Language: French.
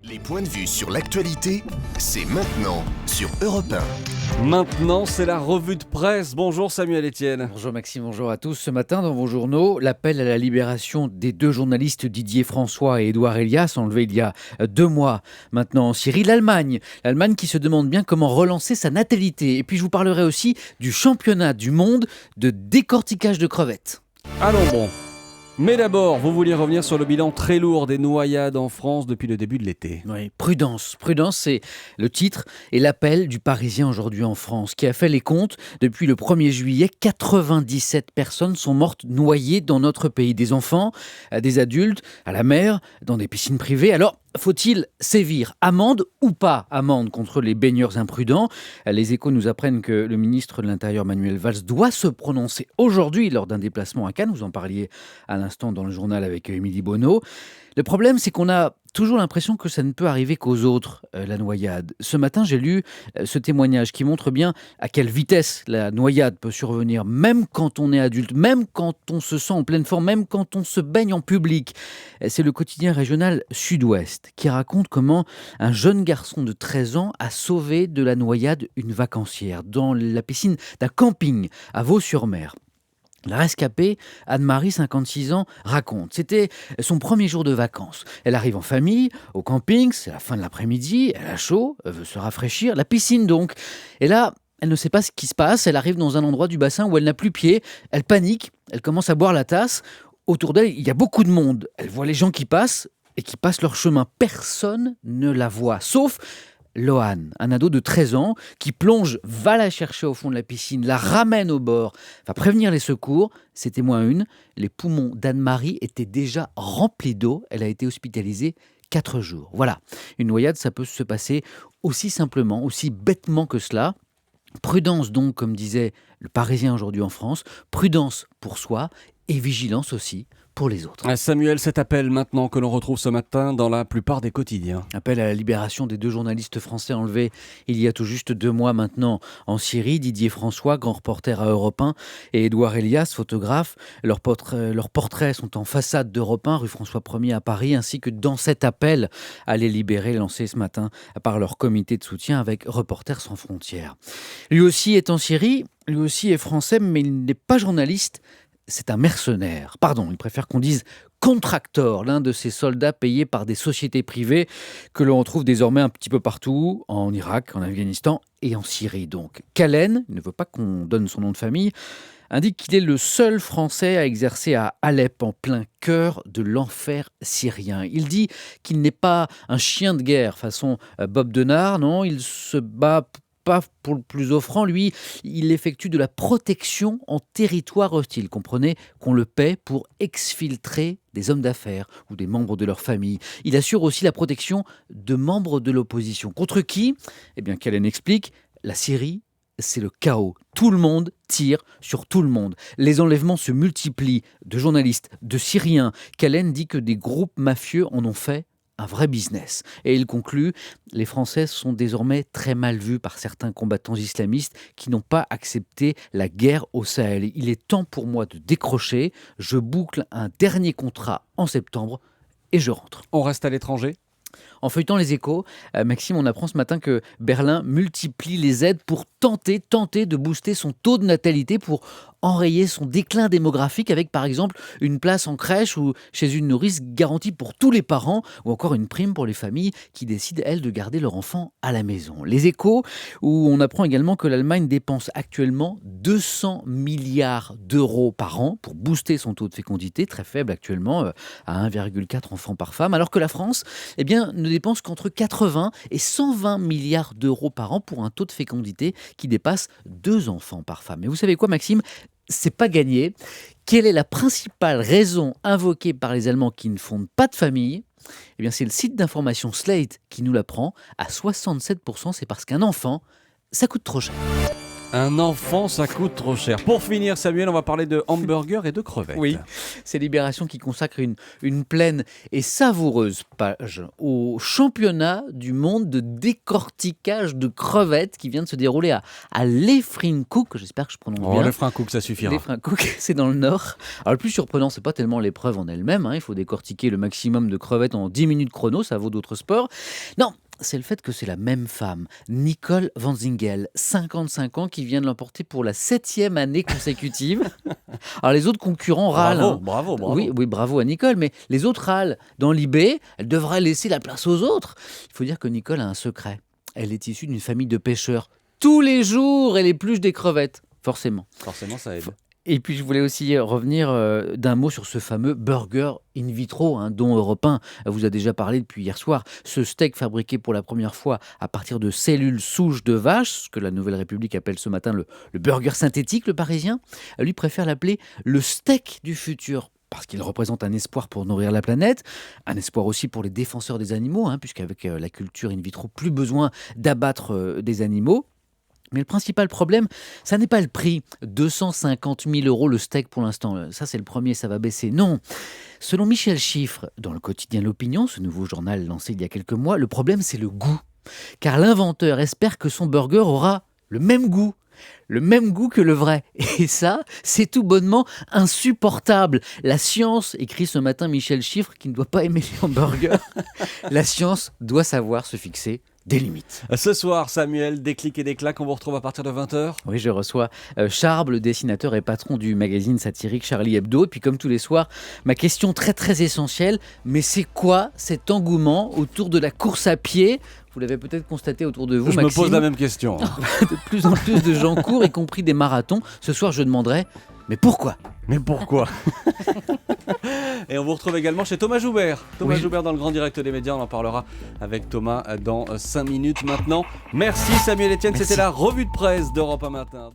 Les points de vue sur l'actualité, c'est maintenant sur Europe 1. Maintenant, c'est la revue de presse. Bonjour Samuel Etienne. Bonjour Maxime, bonjour à tous. Ce matin, dans vos journaux, l'appel à la libération des deux journalistes Didier François et Édouard Elias, enlevés il y a 2 mois maintenant en Syrie. L'Allemagne qui se demande bien comment relancer sa natalité. Et puis je vous parlerai aussi du championnat du monde de décortiquage de crevettes. Allons bon. Mais d'abord, vous vouliez revenir sur le bilan très lourd des noyades en France depuis le début de l'été. Oui, prudence, c'est le titre et l'appel du Parisien aujourd'hui en France qui a fait les comptes. Depuis le 1er juillet, 97 personnes sont mortes noyées dans notre pays. Des enfants, des adultes, à la mer, dans des piscines privées. Alors, faut-il sévir? Amende ou pas amende contre les baigneurs imprudents? Les Échos nous apprennent que le ministre de l'Intérieur Manuel Valls doit se prononcer aujourd'hui lors d'un déplacement à Cannes. Vous en parliez à l'instant dans le journal avec Émilie Bonneau. Le problème, c'est qu'on a toujours l'impression que ça ne peut arriver qu'aux autres, la noyade. Ce matin, j'ai lu ce témoignage qui montre bien à quelle vitesse la noyade peut survenir, même quand on est adulte, même quand on se sent en pleine forme, même quand on se baigne en public. C'est le quotidien régional Sud-Ouest qui raconte comment un jeune garçon de 13 ans a sauvé de la noyade une vacancière dans la piscine d'un camping à Vaux-sur-Mer. La rescapée, Anne-Marie, 56 ans, raconte. C'était son premier jour de vacances. Elle arrive en famille, au camping, c'est la fin de l'après-midi, elle a chaud, elle veut se rafraîchir, la piscine donc. Et là, elle ne sait pas ce qui se passe, elle arrive dans un endroit du bassin où elle n'a plus pied, elle panique, elle commence à boire la tasse. Autour d'elle, il y a beaucoup de monde. Elle voit les gens qui passent et qui passent leur chemin. Personne ne la voit, sauf Lohan, un ado de 13 ans qui plonge, va la chercher au fond de la piscine, la ramène au bord, va prévenir les secours. C'était moins une. Les poumons d'Anne-Marie étaient déjà remplis d'eau. Elle a été hospitalisée 4 jours. Voilà, une noyade, ça peut se passer aussi simplement, aussi bêtement que cela. Prudence donc, comme disait le Parisien aujourd'hui en France, prudence pour soi et vigilance aussi pour les autres. Samuel, cet appel maintenant que l'on retrouve ce matin dans la plupart des quotidiens. Appel à la libération des 2 journalistes français enlevés il y a tout juste 2 mois maintenant en Syrie. Didier François, grand reporter à Europe 1, et Édouard Elias, photographe. Leurs portraits sont en façade d'Europe 1, rue François 1er à Paris, ainsi que dans cet appel à les libérer lancé ce matin par leur comité de soutien avec Reporters sans frontières. Lui aussi est en Syrie, lui aussi est français, mais il n'est pas journaliste. C'est un mercenaire. Pardon, il préfère qu'on dise contractor, l'un de ces soldats payés par des sociétés privées que l'on retrouve désormais un petit peu partout, en Irak, en Afghanistan et en Syrie donc. Kalen, il ne veut pas qu'on donne son nom de famille, indique qu'il est le seul Français à exercer à Alep, en plein cœur de l'enfer syrien. Il dit qu'il n'est pas un chien de guerre façon Bob Denard, non, il se bat pas pour le plus offrant, lui, il effectue de la protection en territoire hostile. Comprenez qu'on le paie pour exfiltrer des hommes d'affaires ou des membres de leur famille. Il assure aussi la protection de membres de l'opposition. Contre qui? Eh bien, Kalen explique, la Syrie, c'est le chaos. Tout le monde tire sur tout le monde. Les enlèvements se multiplient de journalistes, de Syriens. Kalen dit que des groupes mafieux en ont fait un vrai business. Et il conclut, les Français sont désormais très mal vus par certains combattants islamistes qui n'ont pas accepté la guerre au Sahel. Il est temps pour moi de décrocher. Je boucle un dernier contrat en septembre et je rentre. On reste à l'étranger ? En feuilletant les Échos, Maxime, on apprend ce matin que Berlin multiplie les aides pour tenter de booster son taux de natalité, pour enrayer son déclin démographique, avec par exemple une place en crèche ou chez une nourrice garantie pour tous les parents, ou encore une prime pour les familles qui décident, elles, de garder leur enfant à la maison. Les Échos, où on apprend également que l'Allemagne dépense actuellement 200 milliards d'euros par an pour booster son taux de fécondité, très faible actuellement, à 1,4 enfants par femme, alors que la France, eh bien, ne dépense qu'entre 80 et 120 milliards d'euros par an pour un taux de fécondité qui dépasse 2 enfants par femme. Et vous savez quoi, Maxime ? C'est pas gagné. Quelle est la principale raison invoquée par les Allemands qui ne fondent pas de famille ? Eh bien, c'est le site d'information Slate qui nous l'apprend. À 67%, c'est parce qu'un enfant, ça coûte trop cher. Un enfant, ça coûte trop cher. Pour finir, Samuel, on va parler de hamburgers et de crevettes. Oui, c'est Libération qui consacre une pleine et savoureuse page au championnat du monde de décortiquage de crevettes qui vient de se dérouler à Lefrincook. J'espère que je prononce Oh, bien. le frein cook, ça suffira. Lefrincook, c'est dans le nord. Alors le plus surprenant, c'est pas tellement l'épreuve en elle-même. Il faut décortiquer le maximum de crevettes en 10 minutes chrono, ça vaut d'autres sports. Non, c'est le fait que c'est la même femme, Nicole Van Zingel, 55 ans, qui vient de l'emporter pour la 7e année consécutive. Alors les autres concurrents râlent. Bravo. Oui, bravo à Nicole, mais les autres râlent. Dans l'IB, elle devrait laisser la place aux autres. Il faut dire que Nicole a un secret. Elle est issue d'une famille de pêcheurs. Tous les jours, elle épluche des crevettes, forcément. Forcément, ça aide. Et puis je voulais aussi revenir d'un mot sur ce fameux burger in vitro dont Europe 1 vous a déjà parlé depuis hier soir. Ce steak fabriqué pour la première fois à partir de cellules souches de vache, ce que la Nouvelle République appelle ce matin le burger synthétique, le Parisien, lui préfère l'appeler le steak du futur. Parce qu'il représente un espoir pour nourrir la planète, un espoir aussi pour les défenseurs des animaux, puisqu'avec la culture in vitro, plus besoin d'abattre des animaux. Mais le principal problème, ça n'est pas le prix. 250 000 € le steak pour l'instant. Ça, c'est le premier, ça va baisser. Non. Selon Michel Chiffre, dans le quotidien L'Opinion, ce nouveau journal lancé il y a quelques mois, le problème, c'est le goût. Car l'inventeur espère que son burger aura le même goût. Le même goût que le vrai. Et ça, c'est tout bonnement insupportable. La science, écrit ce matin Michel Chiffre, qui ne doit pas aimer les hamburgers, la science doit savoir se fixer des limites. Ce soir, Samuel, des clics et des claques, on vous retrouve à partir de 20h. Oui, je reçois Charles, le dessinateur et patron du magazine satirique Charlie Hebdo. Et puis comme tous les soirs, ma question très très essentielle, mais c'est quoi cet engouement autour de la course à pied ? Vous l'avez peut-être constaté autour de vous, Je Maxime. me pose la même question. De plus en plus de gens courent, y compris des marathons. Ce soir, je demanderai, mais pourquoi ? Mais pourquoi ? Et on vous retrouve également chez Thomas Joubert. Thomas Oui. Joubert dans le grand direct des médias. On en parlera avec Thomas dans 5 minutes maintenant. Merci Samuel Etienne. Merci. C'était la revue de presse d'Europe 1 Matin.